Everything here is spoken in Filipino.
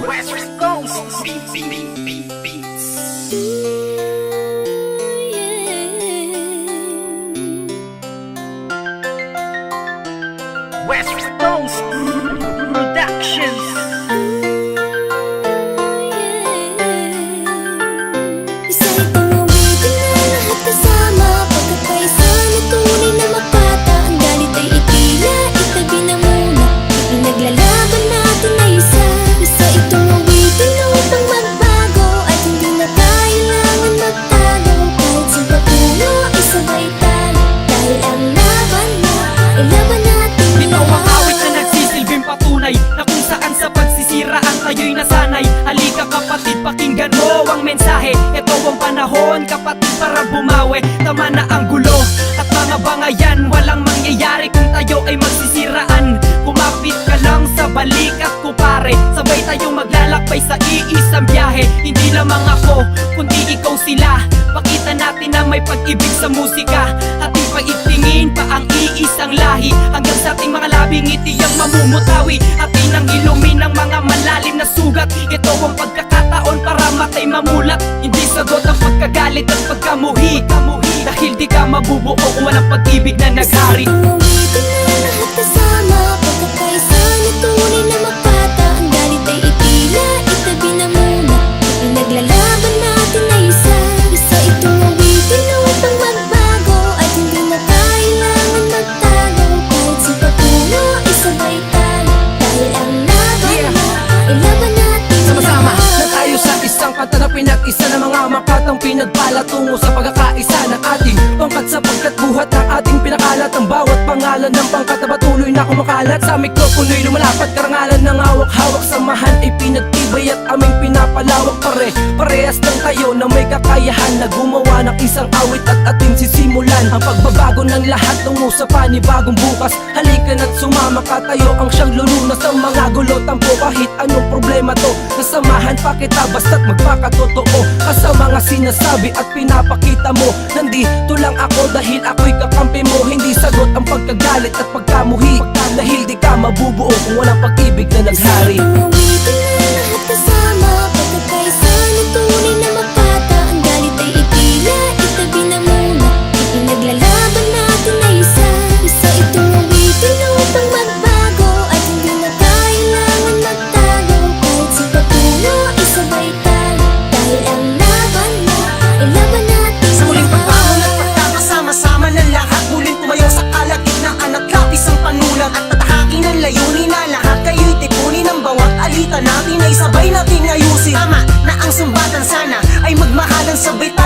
West Coast Beats. West Coast Productions. Isa itong awitin na lahat kasama, pagkakaisa na tunay na mapata. Ang galit ay itila, itabi na muna, ipinaglalaban natin na isa. Isa itong awitin na upang magbago, at hindi na kailangan magtago. Kahit sa papuno, isabay tayo, dahil ang laban na ay laban natin. Ito ang awit na nagsisilbing patunay na kung saan sa pagsisiraan tayo'y nasanay. Halika kapatid, pakinggan mo ang mensahe. Ito ang panahon kapatid para bumawi. Tama na ang gulo at mga bangayan, walang mangyayari kung tayo ay magsisiraan. Kumapit ka lang sa balikat ko pare, sabay tayong maglalakbay sa iisang biyahe. Hindi lamang ako, kundi ikaw sila. Pakita natin na may pag-ibig sa musika. Ating paitingin pa ang iisang lahi, hanggang sa ating mga labing ngiti ang mamumutawi. Atin ang ilumin ng mga malalim na sugat. Ito ang pagkakataon para matay mamulat. Hindi sagot ang pagkagalit at pagkamuhi, dahil di ka mabubuo kung walang pag-ibig na naghari. Itong awitin na lahat kasama, pagkakaisa na tunay na mapata. Ang galit ay itila, itabi na muna, ipinaglalaban natin na isa. Isa itong awitin na upang magbago, at hindi na kailangan magtago. Kahit sa papuno, isabay tayo, dahil ang laban na ay laban natin. Sama-sama na tayo sa isang kanta na pinag-isa ng mga makatang pinagpala tungo sa pagkakaisa ng ating pangkat, sapagkat buhat ng ating pinakalat. Ang bawat pangalan ng pangkat na patuloy na kumakalat sa mikropono'y lumalapat. Karangalan ng hawak-hawak, samahan ay pinagtibay at aming pinapalawak. Parehas lang tayo na may kakayahan na gumawa ng isang awit at ating sisimulan ang pagbabago ng lahat tungo sa panibagong bukas. Halika na't sumama ka, tayo ang siyang lulunas sa mga gulo. Tampo kahit anong problema to, nasamahan pa kita basta't magpakatotoo ka sa mga sinasabi at pinapakita mo. Nandito lang ako dahil ako'y kakampi mo. Hindi sagot ang pagkagalit at pagkamuhi, dahil di ka mabubuo kung walang pag-ibig na naghari. Itong awitin na lahat kasama, pagkakaisa na tunay na mapata. Ang galit ay itila, itabi na muna, ipinaglalaban natin na isa. Isa itong awitin na upang magbago, at hindi na kailangan magtago. Kahit sa papuno, isabay tayo, dahil ang laban na ay laban natin. Sa muling pagbangon at pagkakasama-sama ng lahat, muling tumayo sa kalagitnaan at lapis ang panulat. At tatahakin ang layunin na lahat kayo'y tipunin. Ang bawat alita natin ay sabay natin ayusin. Tama na ang sumbatan, sana ay magmahalan, sabay tayo